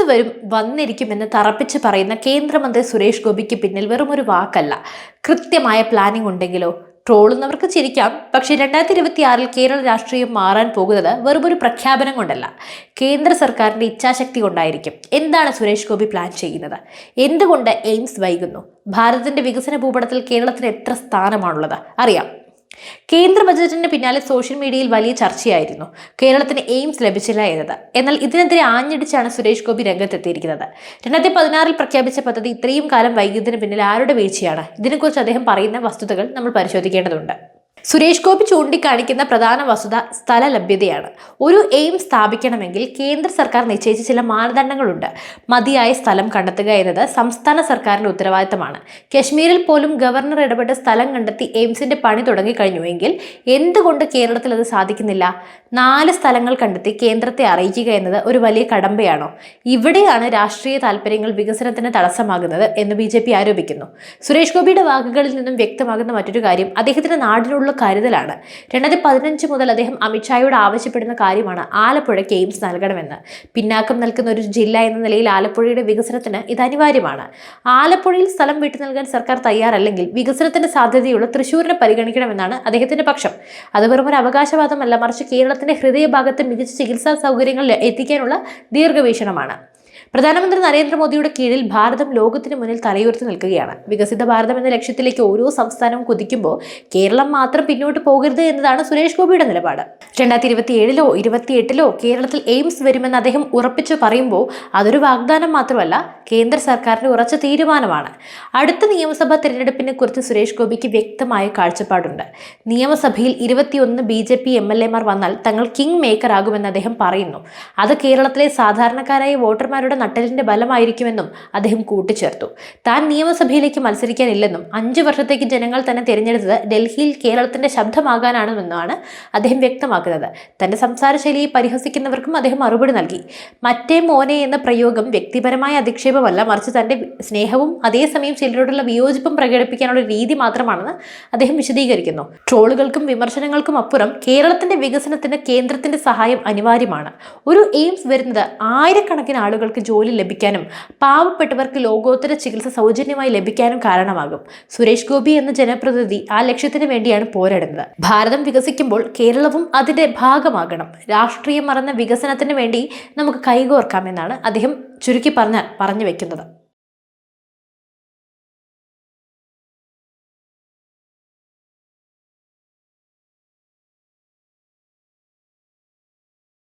AIIMS വന്നിരിക്കുമെന്ന് തറപ്പിച്ച് പറയുന്ന കേന്ദ്രമന്ത്രി സുരേഷ് ഗോപിക്ക് പിന്നിൽ വെറുമൊരു വാക്കല്ല, കൃത്യമായ പ്ലാനിംഗ് ഉണ്ടെങ്കിലോ? ട്രോളുന്നവർക്ക് ചിരിക്കാം, പക്ഷേ 2026 കേരള രാഷ്ട്രീയം മാറാൻ പോകുന്നത് വെറുമൊരു പ്രഖ്യാപനം കൊണ്ടല്ല, കേന്ദ്ര സർക്കാരിന്റെ ഇച്ഛാശക്തി കൊണ്ടായിരിക്കും. എന്താണ് സുരേഷ് ഗോപി പ്ലാൻ ചെയ്യുന്നത്? എന്തുകൊണ്ട് എയിംസ് വൈകുന്നു? ഭാരതത്തിന്റെ വികസന ഭൂപടത്തിൽ കേരളത്തിന് എത്ര സ്ഥാനമാണുള്ളത്? അറിയാം. കേന്ദ്ര ബജറ്റിന് പിന്നാലെ സോഷ്യൽ മീഡിയയിൽ വലിയ ചർച്ചയായിരുന്നു കേരളത്തിന് എയിംസ് ലഭിച്ചില്ല എന്നത്. എന്നാൽ ഇതിനെതിരെ ആഞ്ഞടിച്ചാണ് സുരേഷ് ഗോപി രംഗത്തെത്തിയിരിക്കുന്നത്. 2016 പ്രഖ്യാപിച്ച പദ്ധതി ഇത്രയും കാലം വൈകിയതിന് പിന്നിൽ ആരുടെ വീഴ്ചയാണ്? ഇതിനെക്കുറിച്ച് അദ്ദേഹം പറയുന്ന വസ്തുതകൾ നമ്മൾ പരിശോധിക്കേണ്ടതുണ്ട്. സുരേഷ് ഗോപി ചൂണ്ടിക്കാണിക്കുന്ന പ്രധാന വസ്തുത സ്ഥല ലഭ്യതയാണ്. ഒരു എയിംസ് സ്ഥാപിക്കണമെങ്കിൽ കേന്ദ്ര സർക്കാർ നിശ്ചയിച്ച ചില മാനദണ്ഡങ്ങളുണ്ട്. മതിയായ സ്ഥലം കണ്ടെത്തുക എന്നത് സംസ്ഥാന സർക്കാരിന്റെ ഉത്തരവാദിത്തമാണ്. കശ്മീരിൽ പോലും ഗവർണർ ഇടപെട്ട് സ്ഥലം കണ്ടെത്തി എയിംസിന്റെ പണി തുടങ്ങിക്കഴിഞ്ഞുവെങ്കിൽ എന്തുകൊണ്ട് കേരളത്തിൽ അത് സാധിക്കുന്നില്ല? 4 സ്ഥലങ്ങൾ കണ്ടെത്തി കേന്ദ്രത്തെ അറിയിക്കുക എന്നത് ഒരു വലിയ കടമ്പയാണോ? ഇവിടെയാണ് രാഷ്ട്രീയ താല്പര്യങ്ങൾ വികസനത്തിന് തടസ്സമാകുന്നത് എന്ന് BJP ആരോപിക്കുന്നു. സുരേഷ് ഗോപിയുടെ വാക്കുകളിൽ നിന്നും വ്യക്തമാകുന്ന മറ്റൊരു കാര്യം അദ്ദേഹത്തിന്റെ നാടിനുള്ള കരുതലാണ്. 2015 മുതൽ അദ്ദേഹം അമിത്ഷായോട് ആവശ്യപ്പെടുന്ന കാര്യമാണ് ആലപ്പുഴയ്ക്ക് എയിംസ് നൽകണമെന്ന്. പിന്നാക്കം നിൽക്കുന്ന ഒരു ജില്ല എന്ന നിലയിൽ ആലപ്പുഴയുടെ വികസനത്തിന് ഇത് അനിവാര്യമാണ്. ആലപ്പുഴയിൽ സ്ഥലം വിട്ടു നൽകാൻ സർക്കാർ തയ്യാറല്ലെങ്കിൽ വികസനത്തിന് സാധ്യതയുള്ള തൃശ്ശൂരിനെ പരിഗണിക്കണമെന്നാണ് അദ്ദേഹത്തിന്റെ പക്ഷം. അത് വെറും ഒരു അവകാശവാദമല്ല, മറിച്ച് കേരളത്തിന്റെ ഹൃദയഭാഗത്ത് മികച്ച ചികിത്സാ സൗകര്യങ്ങൾ എത്തിക്കാനുള്ള ദീർഘവീക്ഷണമാണ്. പ്രധാനമന്ത്രി നരേന്ദ്രമോദിയുടെ കീഴിൽ ഭാരതം ലോകത്തിന് മുന്നിൽ തലയുയർത്തി നിൽക്കുകയാണ്. വികസിത ഭാരതം എന്ന ലക്ഷ്യത്തിലേക്ക് ഓരോ സംസ്ഥാനവും കുതിക്കുമ്പോൾ കേരളം മാത്രം പിന്നോട്ട് പോകരുത് എന്നതാണ് സുരേഷ് ഗോപിയുടെ നിലപാട്. 2027 28 കേരളത്തിൽ എയിംസ് വരുമെന്ന് അദ്ദേഹം ഉറപ്പിച്ചു പറയുമ്പോൾ അതൊരു വാഗ്ദാനം മാത്രമല്ല, കേന്ദ്ര സർക്കാരിന്റെ ഉറച്ച തീരുമാനമാണ്. അടുത്ത നിയമസഭാ തെരഞ്ഞെടുപ്പിനെ കുറിച്ച് സുരേഷ് ഗോപിക്ക് വ്യക്തമായ കാഴ്ചപ്പാടുണ്ട്. നിയമസഭയിൽ 21 BJP MLA മാർ വന്നാൽ തങ്ങൾ കിങ് മേക്കർ ആകുമെന്ന് അദ്ദേഹം പറയുന്നു. അത് കേരളത്തിലെ സാധാരണക്കാരായ വോട്ടർമാരുടെ നട്ടലിന്റെ ബലമായിരിക്കുമെന്നും അദ്ദേഹം കൂട്ടിച്ചേർത്തു. താൻ നിയമസഭയിലേക്ക് മത്സരിക്കാനില്ലെന്നും 5 വർഷത്തേക്ക് ജനങ്ങൾ തന്നെ തിരഞ്ഞെടുത്തത് ഡൽഹിയിൽ കേരളത്തിന്റെ ശബ്ദമാകാനാണെന്നുമാണ് അദ്ദേഹം വ്യക്തമാക്കുന്നത്. തന്റെ സംസാര ശൈലിയെ പരിഹസിക്കുന്നവർക്കും അദ്ദേഹം മറുപടി നൽകി. മറ്റേ മോനെ എന്ന പ്രയോഗം വ്യക്തിപരമായ അധിക്ഷേപമല്ല, മറിച്ച് തന്റെ സ്നേഹവും അതേസമയം ചിലരോടുള്ള വിയോജിപ്പും പ്രകടിപ്പിക്കാനുള്ള രീതി മാത്രമാണെന്ന് അദ്ദേഹം വിശദീകരിക്കുന്നു. ട്രോളുകൾക്കും വിമർശനങ്ങൾക്കും അപ്പുറം കേരളത്തിന്റെ വികസനത്തിന് കേന്ദ്രത്തിന്റെ സഹായം അനിവാര്യമാണ്. ഒരു എയിംസ് വരുന്നത് ആയിരക്കണക്കിന് ആളുകൾക്ക് ജോലി ലഭിക്കാനും പാവപ്പെട്ടവർക്ക് ലോകോത്തര ചികിത്സ സൗജന്യമായി ലഭിക്കാനും കാരണമാകും. സുരേഷ് ഗോപി എന്ന ജനപ്രതിനിധി ആ ലക്ഷ്യത്തിന് വേണ്ടിയാണ് പോരാടുന്നത്. ഭാരതം വികസിക്കുമ്പോൾ കേരളവും അതിന്റെ ഭാഗമാകണം. രാഷ്ട്രീയം മറന്ന വികസനത്തിന് വേണ്ടി നമുക്ക് കൈകോർക്കാമെന്നാണ് അദ്ദേഹം ചുരുക്കി പറഞ്ഞു വെക്കുന്നത്.